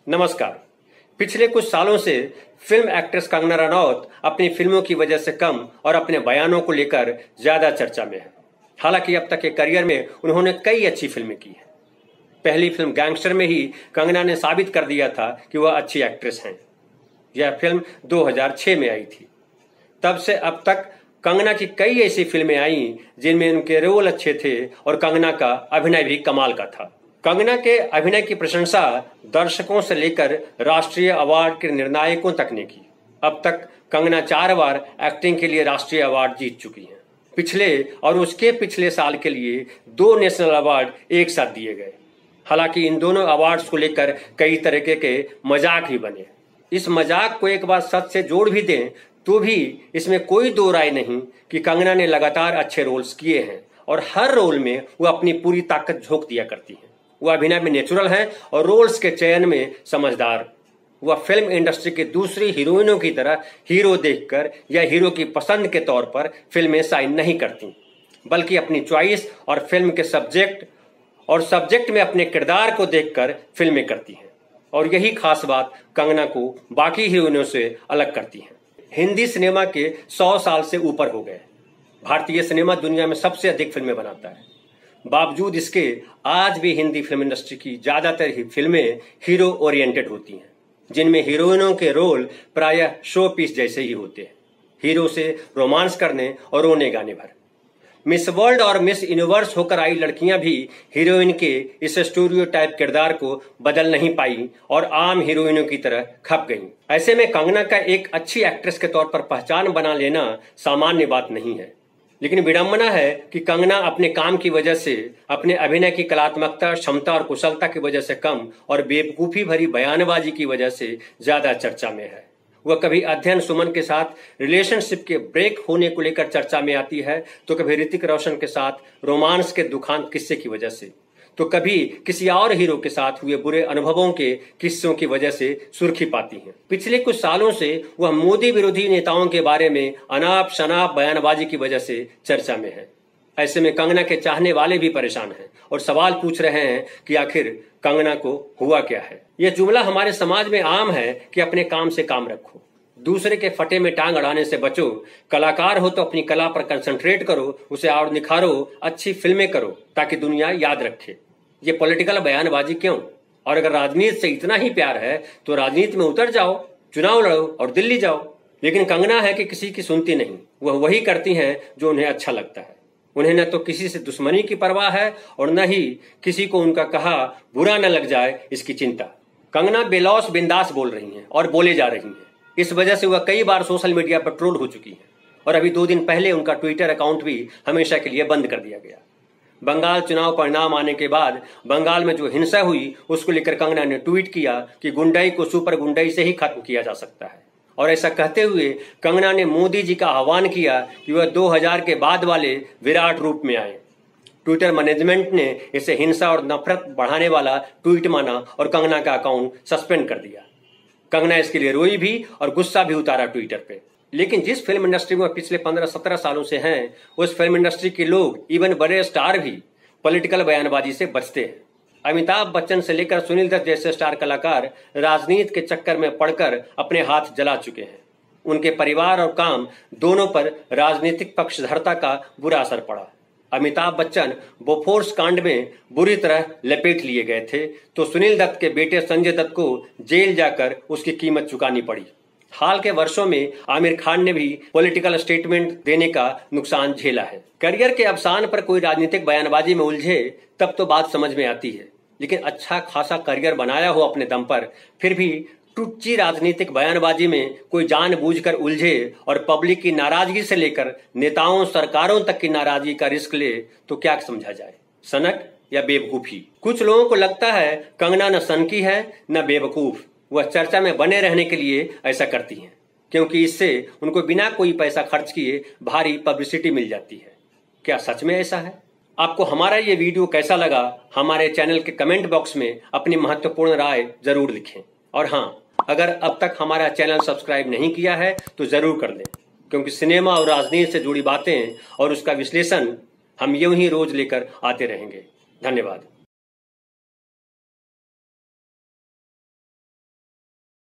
नमस्कार। पिछले कुछ सालों से फिल्म एक्ट्रेस कंगना रनौत अपनी फिल्मों की वजह से कम और अपने बयानों को लेकर ज्यादा चर्चा में है। हालांकि अब तक के करियर में उन्होंने कई अच्छी फिल्में की हैं। पहली फिल्म गैंगस्टर में ही कंगना ने साबित कर दिया था कि वह अच्छी एक्ट्रेस हैं। यह फिल्म 2006 में आई थी। तब से अब तक कंगना की कई ऐसी फिल्में आई जिनमें उनके रोल अच्छे थे और कंगना का अभिनय भी कमाल का था। कंगना के अभिनय की प्रशंसा दर्शकों से लेकर राष्ट्रीय अवार्ड के निर्णायकों तक ने की। अब तक कंगना 4 बार एक्टिंग के लिए राष्ट्रीय अवार्ड जीत चुकी हैं। पिछले और उसके पिछले साल के लिए 2 नेशनल अवार्ड एक साथ दिए गए। हालांकि इन दोनों अवार्ड्स को लेकर कई तरीके के मजाक भी बने। इस मजाक को एक बार सच से जोड़ भी दें तो भी इसमें कोई दो राय नहीं कि कंगना ने लगातार अच्छे रोल्स किए हैं और हर रोल में वह अपनी पूरी ताकत झोंक दिया करती हैं। वह अभिनय में नेचुरल है और रोल्स के चयन में समझदार। वह फिल्म इंडस्ट्री की दूसरी हीरोइनों की तरह हीरो देखकर या हीरो की पसंद के तौर पर फिल्में साइन नहीं करती, बल्कि अपनी चॉइस और फिल्म के सब्जेक्ट में अपने किरदार को देखकर फिल्में करती हैं। और यही खास बात कंगना को बाकी हीरोइनों से अलग करती है। हिंदी सिनेमा के 100 साल से ऊपर हो गए। भारतीय सिनेमा दुनिया में सबसे अधिक फिल्में बनाता है। बावजूद इसके आज भी हिंदी फिल्म इंडस्ट्री की ज्यादातर ही फिल्में हीरो ओरिएंटेड होती हैं, जिनमें हीरोइनों के रोल प्रायः शो पीस जैसे ही होते हैं, हीरो से रोमांस करने और रोने गाने भर। मिस वर्ल्ड और मिस यूनिवर्स होकर आई लड़कियां भी हीरोइन के इस स्टीरियोटाइप किरदार को बदल नहीं पाई और आम हीरोइनों की तरह खप गईं। ऐसे में कंगना का एक अच्छी एक्ट्रेस के तौर पर पहचान बना लेना सामान्य बात नहीं है। लेकिन विडंबना है कि कंगना अपने काम की वजह से, अपने अभिनय की कलात्मकता, क्षमता और कुशलता की वजह से कम और बेवकूफी भरी बयानबाजी की वजह से ज्यादा चर्चा में है। वह कभी अध्ययन सुमन के साथ रिलेशनशिप के ब्रेक होने को लेकर चर्चा में आती है, तो कभी ऋतिक रोशन के साथ रोमांस के दुखांत किस्से की वजह से, तो कभी किसी और हीरो के साथ हुए बुरे अनुभवों के किस्सों की वजह से सुर्खी पाती हैं। पिछले कुछ सालों से वह मोदी विरोधी नेताओं के बारे में अनाप शनाप बयानबाजी की वजह से चर्चा में है। ऐसे में कंगना के चाहने वाले भी परेशान हैं और सवाल पूछ रहे हैं कि आखिर कंगना को हुआ क्या है। यह जुमला हमारे समाज में आम है कि अपने काम से काम रखो, दूसरे के फटे में टांग अड़ाने से बचो, कलाकार हो तो अपनी कला पर कंसंट्रेट करो, उसे और निखारो, अच्छी फिल्में करो ताकि दुनिया याद रखे। ये पॉलिटिकल बयानबाजी क्यों? और अगर राजनीति से इतना ही प्यार है तो राजनीति में उतर जाओ, चुनाव लड़ो और दिल्ली जाओ। लेकिन कंगना है कि किसी की सुनती नहीं। वह वही करती हैं जो उन्हें अच्छा लगता है। उन्हें न तो किसी से दुश्मनी की परवाह है और न ही किसी को उनका कहा बुरा न लग जाए इसकी चिंता। कंगना बेलौस बिंदास बोल रही हैं और बोले जा रही हैं। इस वजह से वह कई बार सोशल मीडिया पर ट्रोल हो चुकी हैं और अभी 2 दिन पहले उनका ट्विटर अकाउंट भी हमेशा के लिए बंद कर दिया गया। बंगाल चुनाव परिणाम आने के बाद बंगाल में जो हिंसा हुई उसको लेकर कंगना ने ट्वीट किया कि गुंडाई को सुपर गुंडाई से ही खत्म किया जा सकता है। और ऐसा कहते हुए कंगना ने मोदी जी का आह्वान किया कि वह 2000 के बाद वाले विराट रूप में आए। ट्विटर मैनेजमेंट ने इसे हिंसा और नफरत बढ़ाने वाला ट्वीट माना और कंगना का अकाउंट सस्पेंड कर दिया। कंगना इसके लिए रोई भी और गुस्सा भी उतारा ट्विटर पे। लेकिन जिस फिल्म इंडस्ट्री में पिछले 15-17 सालों से हैं, उस फिल्म इंडस्ट्री के लोग, इवन बड़े स्टार भी पॉलिटिकल बयानबाजी से बचते हैं। अमिताभ बच्चन से लेकर सुनील दत्त जैसे स्टार कलाकार राजनीति के चक्कर में पड़कर अपने हाथ जला चुके हैं। उनके परिवार और काम दोनों पर राजनीतिक पक्षधरता का बुरा असर पड़ा। अमिताभ बच्चन बोफोर्स कांड में बुरी तरह लपेट लिए गए थे, तो सुनील दत्त के बेटे संजय दत्त को जेल जाकर उसकी कीमत चुकानी पड़ी। हाल के वर्षों में आमिर खान ने भी पॉलिटिकल स्टेटमेंट देने का नुकसान झेला है। करियर के अवसान पर कोई राजनीतिक बयानबाजी में उलझे तब तो बात समझ में आती है, लेकिन अच्छा खासा करियर बनाया हो अपने दम पर, फिर भी टुच्ची राजनीतिक बयानबाजी में कोई जानबूझकर उलझे और पब्लिक की नाराजगी से लेकर नेताओं सरकारों तक की नाराजगी का रिस्क ले, तो क्या समझा जाए, सनक या बेवकूफी? कुछ लोगों को लगता है कंगना न सनकी है न बेवकूफ। वह चर्चा में बने रहने के लिए ऐसा करती हैं, क्योंकि इससे उनको बिना कोई पैसा खर्च किए भारी पब्लिसिटी मिल जाती है। क्या सच में ऐसा है? आपको हमारा ये वीडियो कैसा लगा, हमारे चैनल के कमेंट बॉक्स में अपनी महत्वपूर्ण राय जरूर लिखें। और हाँ, अगर अब तक हमारा चैनल सब्सक्राइब नहीं किया है तो जरूर कर लें, क्योंकि सिनेमा और राजनीति से जुड़ी बातें और उसका विश्लेषण हम यूं ही रोज लेकर आते रहेंगे। धन्यवाद।